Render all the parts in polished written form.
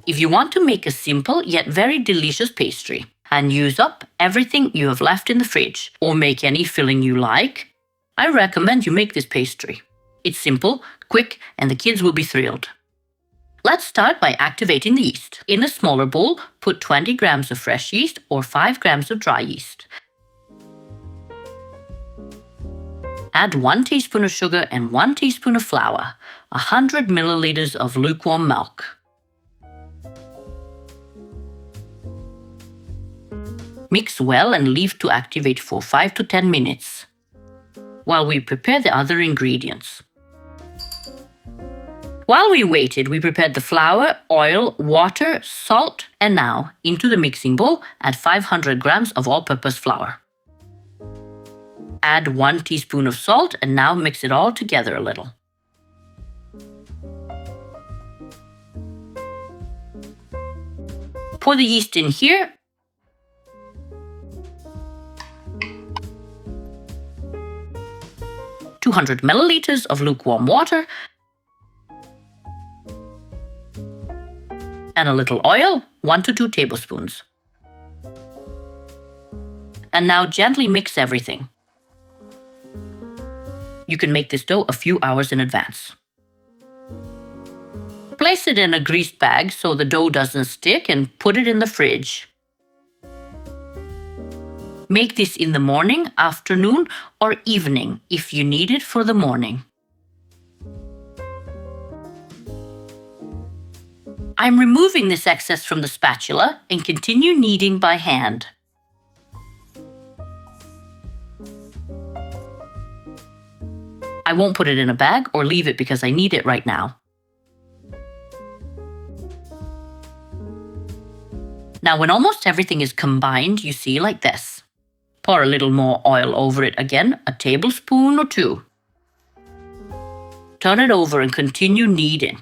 If you want to make a simple yet very delicious pastry and use up everything you have left in the fridge or make any filling you like, I recommend you make this pastry. It's simple, quick, and the kids will be thrilled. Let's start by activating the yeast. In a smaller bowl, put 20 grams of fresh yeast or 5 grams of dry yeast. Add 1 teaspoon of sugar and 1 teaspoon of flour, 100 milliliters of lukewarm milk. Mix well and leave to activate for 5 to 10 minutes while we prepare the other ingredients. While we waited, we prepared the flour, oil, water, salt, and now, into the mixing bowl, add 500 grams of all-purpose flour. Add 1 teaspoon of salt and now mix it all together a little. Pour the yeast in here. (200 milliliters of lukewarm water) and a little oil, 1 to 2 tablespoons. And now gently mix everything. You can make this dough a few hours in advance. Place it in a greased bag so the dough doesn't stick and put it in the fridge. Make this in the morning, afternoon, or evening if you need it for the morning. I'm removing this excess from the spatula and continue kneading by hand. I won't put it in a bag or leave it because I need it right now. Now, when almost everything is combined, you see like this. Pour a little more oil over it again, a tablespoon or 2. Turn it over and continue kneading.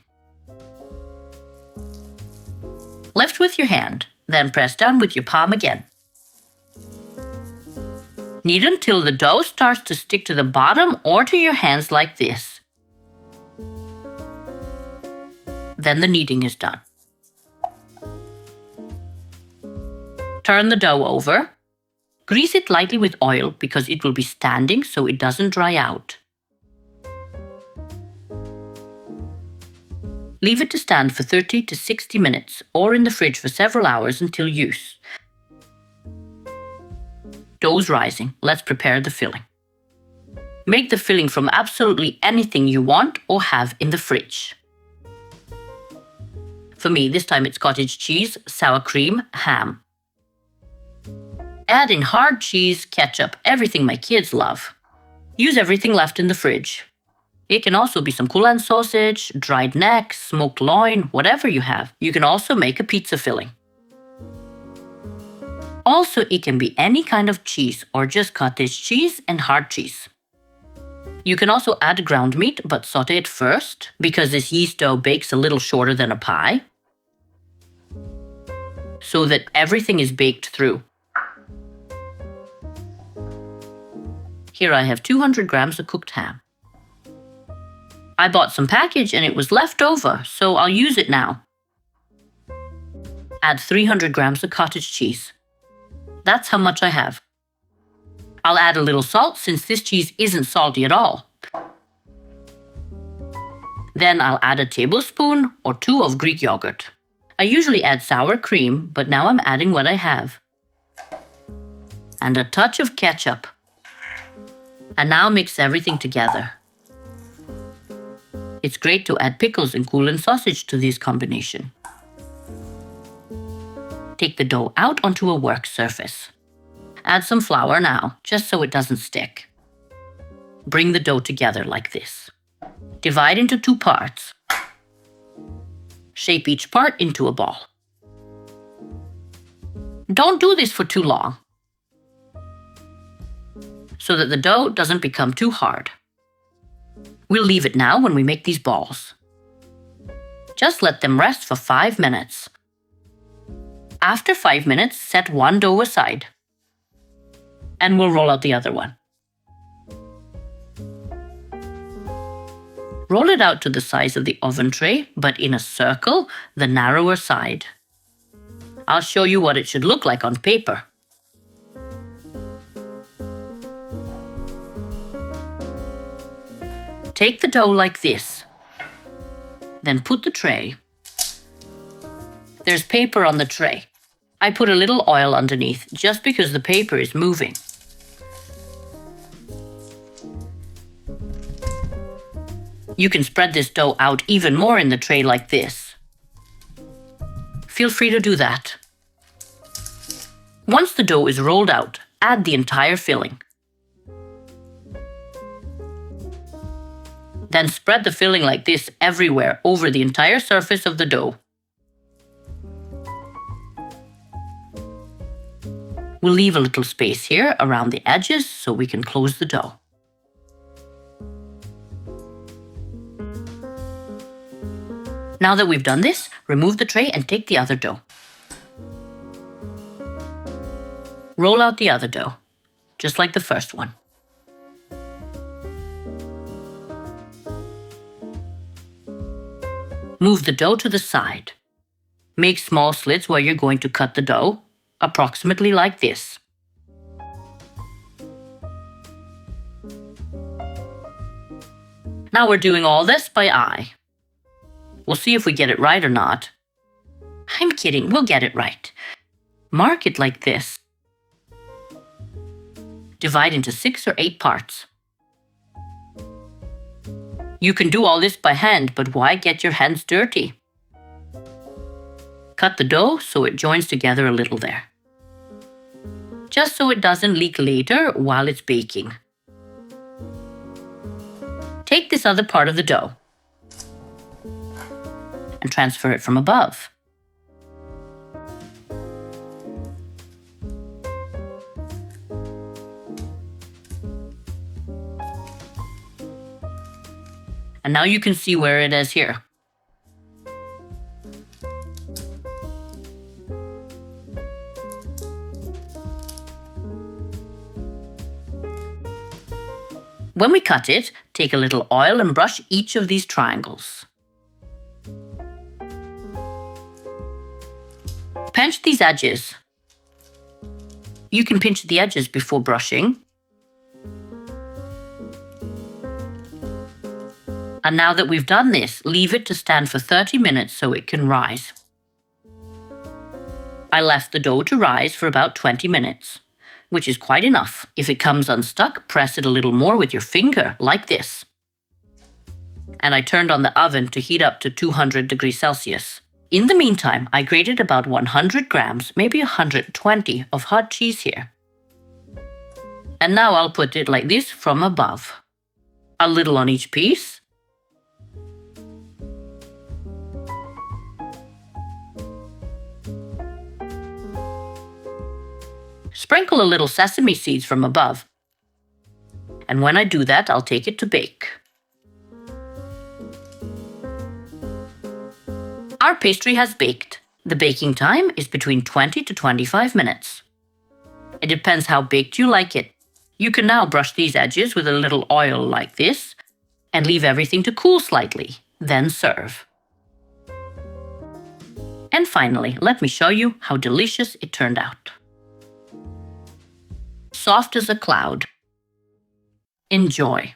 Lift with your hand, then press down with your palm again. Knead until the dough starts to stick to the bottom or to your hands like this. Then the kneading is done. Turn the dough over. Grease it lightly with oil because it will be standing so it doesn't dry out. Leave it to stand for 30 to 60 minutes or in the fridge for several hours until use. Dough's rising. Let's prepare the filling. Make the filling from absolutely anything you want or have in the fridge. For me, this time it's cottage cheese, sour cream, ham. Add in hard cheese, ketchup, everything my kids love. Use everything left in the fridge. It can also be some Gouda sausage, dried neck, smoked loin, whatever you have. You can also make a pizza filling. Also, it can be any kind of cheese or just cottage cheese and hard cheese. You can also add ground meat, but saute it first because this yeast dough bakes a little shorter than a pie, so that everything is baked through. Here I have 200 grams of cooked ham. I bought some package and it was left over, so I'll use it now. Add 300 grams of cottage cheese. That's how much I have. I'll add a little salt since this cheese isn't salty at all. Then I'll add a tablespoon or 2 of Greek yogurt. I usually add sour cream, but now I'm adding what I have. And a touch of ketchup. And now mix everything together. It's great to add pickles and Gouda sausage to this combination. Take the dough out onto a work surface. Add some flour now, just so it doesn't stick. Bring the dough together like this. Divide into 2 parts. Shape each part into a ball. Don't do this for too long, so that the dough doesn't become too hard. We'll leave it now when we make these balls. Just let them rest for 5 minutes. After 5 minutes, set one dough aside. And we'll roll out the other one. Roll it out to the size of the oven tray, but in a circle, the narrower side. I'll show you what it should look like on paper. Take the dough like this. Then put the tray. There's paper on the tray. I put a little oil underneath just because the paper is moving. You can spread this dough out even more in the tray like this. Feel free to do that. Once the dough is rolled out, add the entire filling. Then spread the filling like this everywhere over the entire surface of the dough. We'll leave a little space here around the edges so we can close the dough. Now that we've done this, remove the tray and take the other dough. Roll out the other dough, just like the first one. Move the dough to the side. Make small slits where you're going to cut the dough, approximately like this. Now we're doing all this by eye. We'll see if we get it right or not. I'm kidding, we'll get it right. Mark it like this. Divide into 6 or 8 parts. You can do all this by hand, but why get your hands dirty? Cut the dough so it joins together a little there. Just so it doesn't leak later while it's baking. Take this other part of the dough and transfer it from above. And now you can see where it is here. When we cut it, take a little oil and brush each of these triangles. Pinch these edges. You can pinch the edges before brushing. And now that we've done this, leave it to stand for 30 minutes so it can rise. I left the dough to rise for about 20 minutes, which is quite enough. If it comes unstuck, press it a little more with your finger, like this. And I turned on the oven to heat up to 200 degrees Celsius. In the meantime, I grated about 100 grams, maybe 120 of hot cheese here. And now I'll put it like this from above. A little on each piece. Sprinkle a little sesame seeds from above. And when I do that, I'll take it to bake. Our pastry has baked. The baking time is between 20 to 25 minutes. It depends how baked you like it. You can now brush these edges with a little oil like this and leave everything to cool slightly, then serve. And finally, let me show you how delicious it turned out. Soft as a cloud. Enjoy.